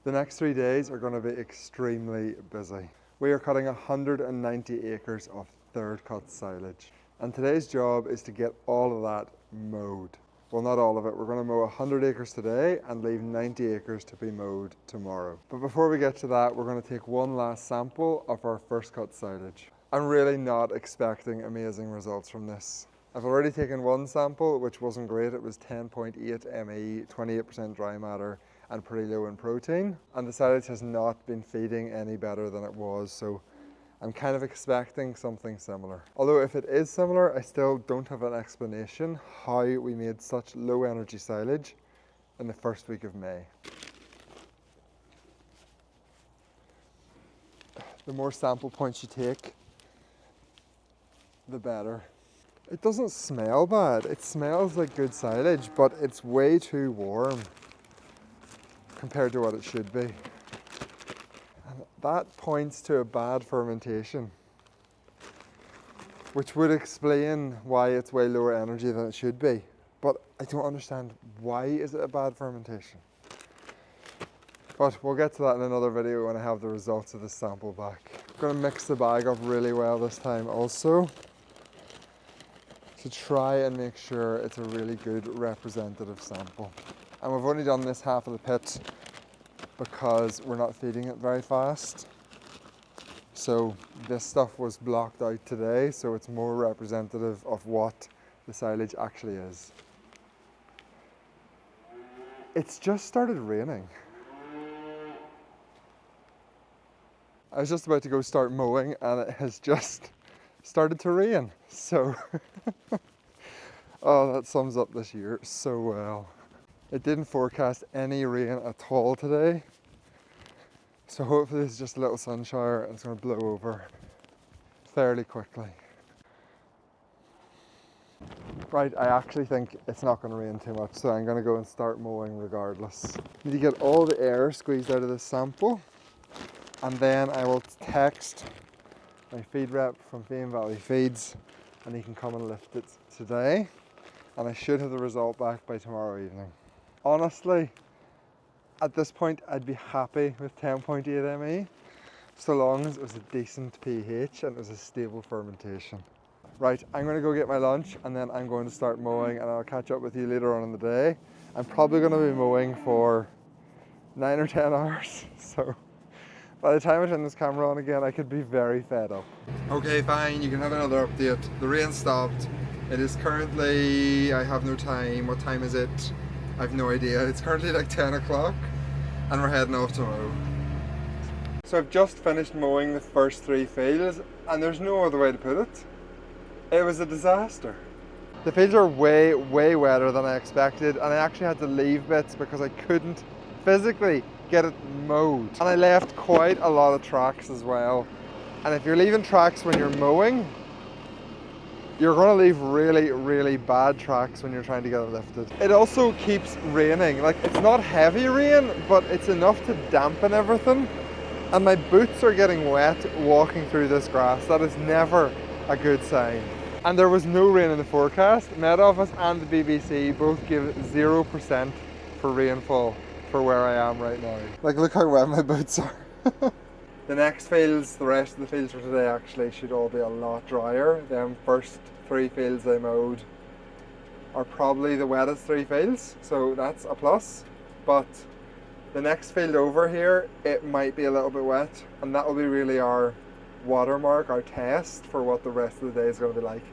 The next 3 days are going to be extremely busy. We are cutting 190 acres of third cut silage. And today's job is to get all of that mowed. Well, not all of it. We're going to mow 100 acres today and leave 90 acres to be mowed tomorrow. But before we get to that, we're going to take one last sample of our first cut silage. I'm really not expecting amazing results from this. I've already taken one sample, which wasn't great. It was 10.8 ME, 28% dry matter, and pretty low in protein. And the silage has not been feeding any better than it was, so I'm kind of expecting something similar. Although if it is similar, I still don't have an explanation how we made such low energy silage in the first week of May. The more sample points you take, the better. It doesn't smell bad. It smells like good silage, but it's way too warm compared to what it should be. And that points to a bad fermentation, which would explain why it's way lower energy than it should be. But I don't understand, why is it a bad fermentation? But we'll get to that in another video when I have the results of this sample back. I'm going to mix the bag up really well this time also, to try and make sure it's a really good representative sample. And we've only done this half of the pit because we're not feeding it very fast. So this stuff was blocked out today, so it's more representative of what the silage actually is. It's just started raining. I was just about to go start mowing and it has just started to rain. So, oh, that sums up this year so well. It didn't forecast any rain at all today. So hopefully it's just a little sun shower and it's going to blow over fairly quickly. Right, I actually think it's not going to rain too much, so I'm going to go and start mowing regardless. Need to get all the air squeezed out of this sample, and then I will text my feed rep from Fame Valley Feeds and he can come and lift it today, and I should have the result back by tomorrow evening. Honestly, at this point I'd be happy with 10.8 ME so long as it was a decent pH and it was a stable fermentation. Right, I'm going to go get my lunch and then I'm going to start mowing, and I'll catch up with you later on in the day. I'm probably going to be mowing for 9 or 10 hours, so by the time I turn this camera on again, I could be very fed up. Okay, fine, you can have another update. The rain stopped. It is currently, I have no time. What time is it? I have no idea. It's currently like 10 o'clock and we're heading off tomorrow. So I've just finished mowing the first 3 fields and there's no other way to put it. It was a disaster. The fields are way wetter than I expected, and I actually had to leave bits because I couldn't physically get it mowed. And I left quite a lot of tracks as well. And if you're leaving tracks when you're mowing, you're going to leave really bad tracks when you're trying to get it lifted. It also keeps raining. Like, it's not heavy rain, but it's enough to dampen everything. And my boots are getting wet walking through this grass. That is never a good sign. And there was no rain in the forecast. Met Office and the BBC both give 0% for rainfall for where I am right now. Like, look how wet my boots are. The next fields, the rest of the fields for today actually should all be a lot drier. Them first 3 fields I mowed are probably the wettest 3 fields, so that's a plus. But the next field over here, it might be a little bit wet, and that will be really our watermark, our test for what the rest of the day is going to be like.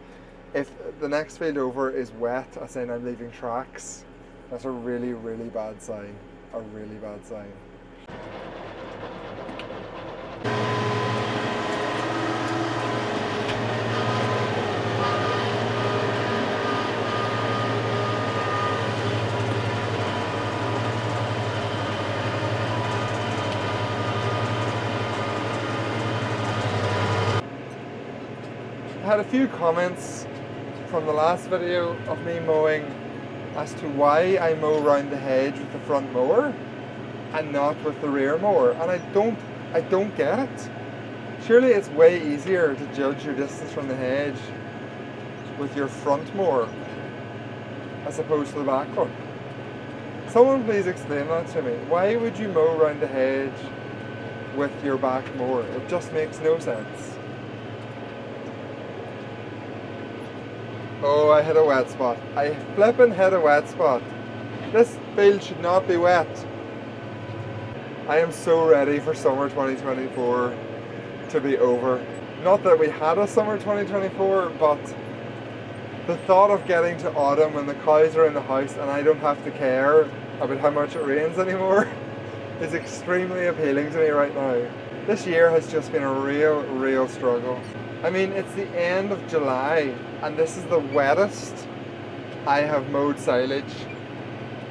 If the next field over is wet, as in I'm leaving tracks, that's a really bad sign. A really bad sign. I had a few comments from the last video of me mowing as to why I mow around the hedge with the front mower and not with the rear mower, and I don't get it. Surely it's way easier to judge your distance from the hedge with your front mower as opposed to the back one. Someone please explain that to me. Why would you mow around the hedge with your back mower? It just makes no sense. Oh, I hit a wet spot. I flippin' hit a wet spot. This field should not be wet. I am so ready for summer 2024 to be over. Not that we had a summer 2024, but the thought of getting to autumn when the cows are in the house and I don't have to care about how much it rains anymore is extremely appealing to me right now. This year has just been a real struggle. I mean, it's the end of July and this is the wettest I have mowed silage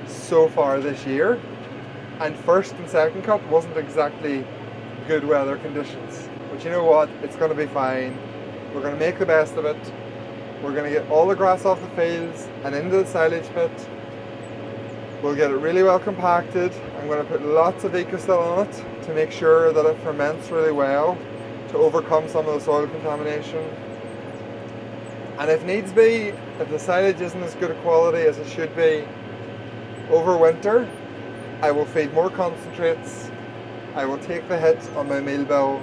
so far this year. And first and second cut wasn't exactly good weather conditions. But you know what? It's going to be fine. We're going to make the best of it. We're going to get all the grass off the fields and into the silage pit. We'll get it really well compacted. I'm going to put lots of EcoStil on it to make sure that it ferments really well to overcome some of the soil contamination. And if needs be, if the silage isn't as good a quality as it should be, over winter, I will feed more concentrates. I will take the hit on my meal bill.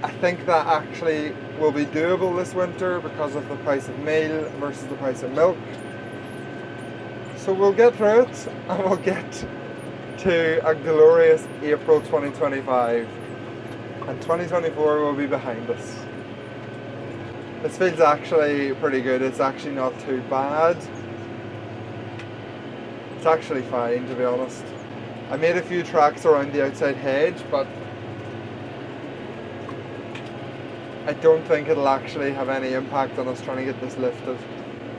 I think that actually will be doable this winter because of the price of meal versus the price of milk. So we'll get through it and we'll get to a glorious April 2025. And 2024 will be behind us. This field's actually pretty good. It's actually not too bad. It's actually fine, to be honest. I made a few tracks around the outside hedge, but I don't think it'll actually have any impact on us trying to get this lifted.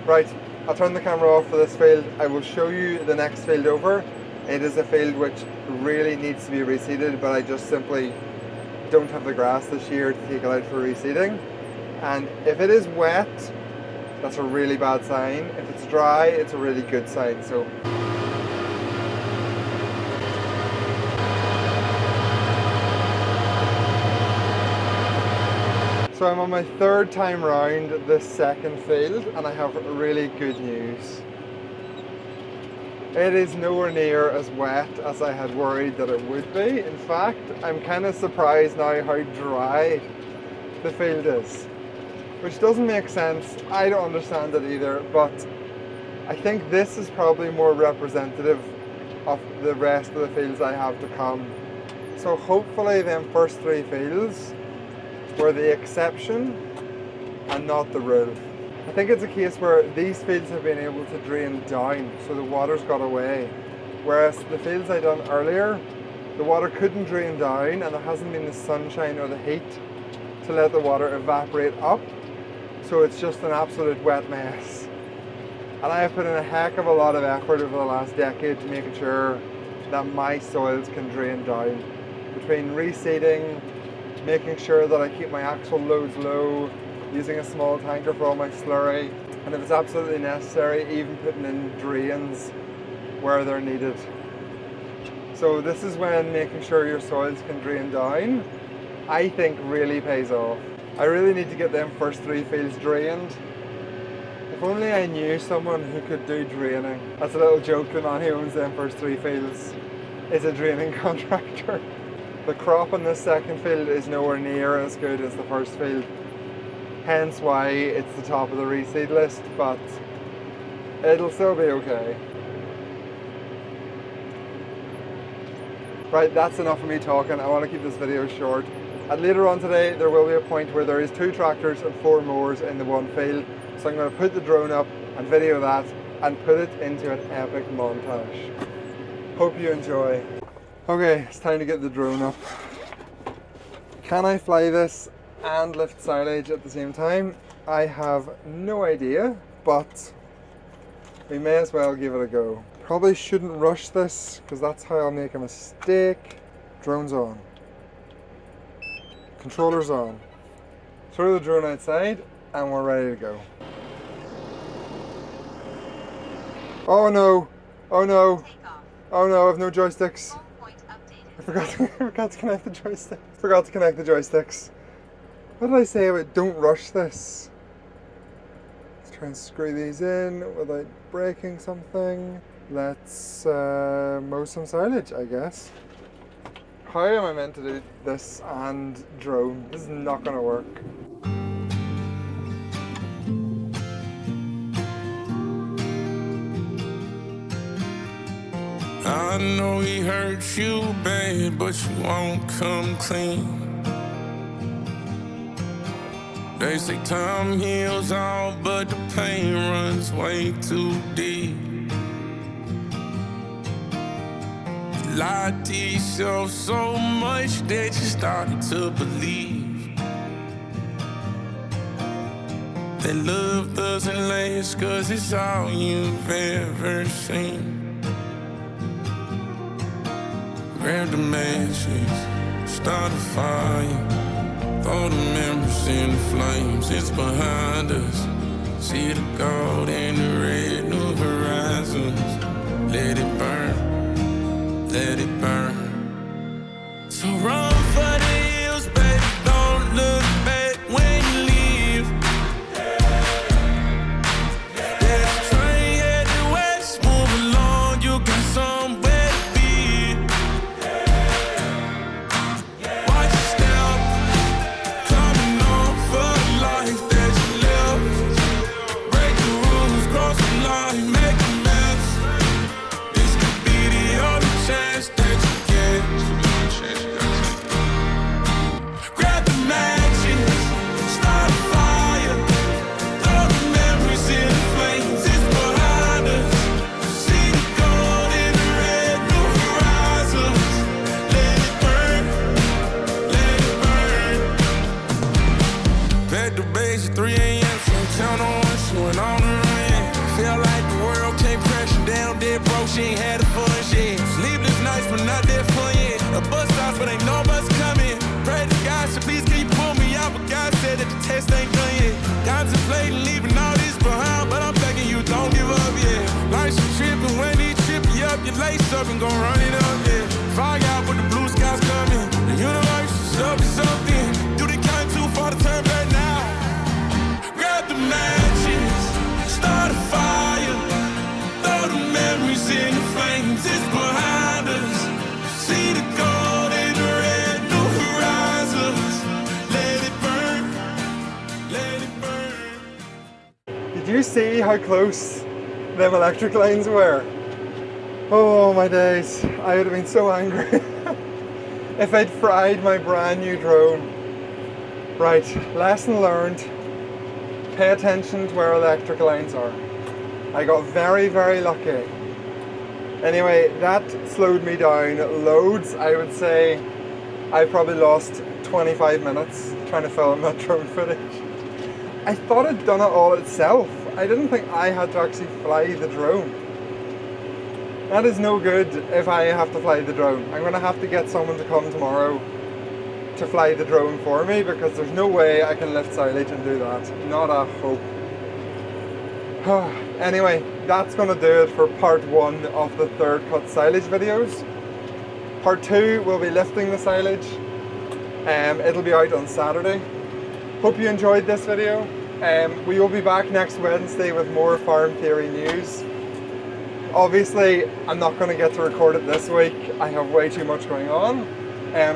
Right, I'll turn the camera off for this field. I will show you the next field over. It is a field which really needs to be reseeded, but I just simply don't have the grass this year to take it out for reseeding. And if it is wet, that's a really bad sign. If it's dry, it's a really good sign. So I'm on my third time round this second field and I have really good news. It is nowhere near as wet as I had worried that it would be. In fact, I'm kind of surprised now how dry the field is, which doesn't make sense. I don't understand it either, but I think this is probably more representative of the rest of the fields I have to come. So hopefully them first three fields were the exception and not the rule. I think it's a case where these fields have been able to drain down, so the water's got away. Whereas the fields I done earlier, the water couldn't drain down and there hasn't been the sunshine or the heat to let the water evaporate up. So it's just an absolute wet mess. And I have put in a heck of a lot of effort over the last decade to making sure that my soils can drain down. Between reseeding, making sure that I keep my axle loads low, using a small tanker for all my slurry, and if it's absolutely necessary, even putting in drains where they're needed. So this is when making sure your soils can drain down, I think really pays off. I really need to get them first three fields drained. If only I knew someone who could do draining. That's a little joke, the man who owns them first three fields is a draining contractor. The crop in this second field is nowhere near as good as the first field, hence why it's the top of the reseed list, but it'll still be okay. Right, that's enough of me talking. I want to keep this video short. And later on today there will be a point where there is 2 tractors and 4 mowers in the one field, so I'm going to put the drone up and video that and put it into an epic montage. Hope you enjoy. Okay, it's time to get the drone up. Can I fly this and lift silage at the same time? I have no idea, but we may as well give it a go. Probably shouldn't rush this because that's how I'll make a mistake. Drone's on. Controller's on. Throw the drone outside and we're ready to go. Oh no! Oh no! Oh no, I have no joysticks. I forgot to connect the joysticks. Forgot to connect the joysticks. What did I say about don't rush this? Let's try and screw these in without breaking something. let's mow some silage, I guess. How am I meant to do this and drone? This is not going to work. I know he hurt you bad, but you won't come clean. They say time heals all, but the pain runs way too deep. You lied to yourself so much that you started to believe that love doesn't last, 'cause it's all you've ever seen. Grab the matches, start a fire. Throw the memories in the flames, it's behind us. See the gold and the red, new horizons. Let it burn, let it burn. So run for the hills, baby, don't look back when you leave. There's a train headed west, move along, you got somewhere. She ain't had a fun shit. Sleepless nights, but not that fun yet. A bus stops, but ain't no bus coming. Pray to God, so please can you pull me out? But God said that the test ain't done yet. Contemplating leaving all this behind, but I'm begging you, don't give up yet. Life's a trip, and when they trip you up, you lace up and gon' run it up, yeah. Fog out, but the blue skies coming. The universe is up to something. Do they come too far to turn back now? Grab the matches, start a fire. Throw the memories in the flames, it's behind us. See the gold and the red, new horizons. Let it burn, let it burn. Did you see how close them electric lines were? Oh my days, I would have been so angry if I'd fried my brand new drone. Right, lesson learned. Pay attention to where electric lines are. I got very, very lucky. Anyway, that slowed me down loads. I would say I probably lost 25 minutes trying to film that drone footage. I thought it'd done it all itself. I didn't think I had to actually fly the drone. That is no good if I have to fly the drone. I'm going to have to get someone to come tomorrow to fly the drone for me, because there's no way I can lift silage and do that. Not a hope. Anyway, that's going to do it for part 1 of the third cut silage videos. Part 2 will be lifting the silage. It'll be out on Saturday. Hope you enjoyed this video. We will be back next Wednesday with more farm theory news. Obviously, I'm not going to get to record it this week. I have way too much going on.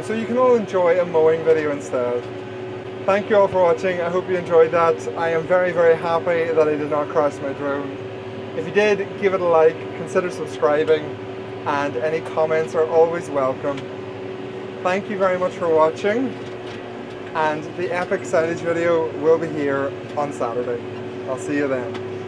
So you can all enjoy a mowing video instead. Thank you all for watching. I hope you enjoyed that. I am very, very happy that I did not crash my drone. If you did, give it a like, consider subscribing, and any comments are always welcome. Thank you very much for watching, and the epic silage video will be here on Saturday. I'll see you then.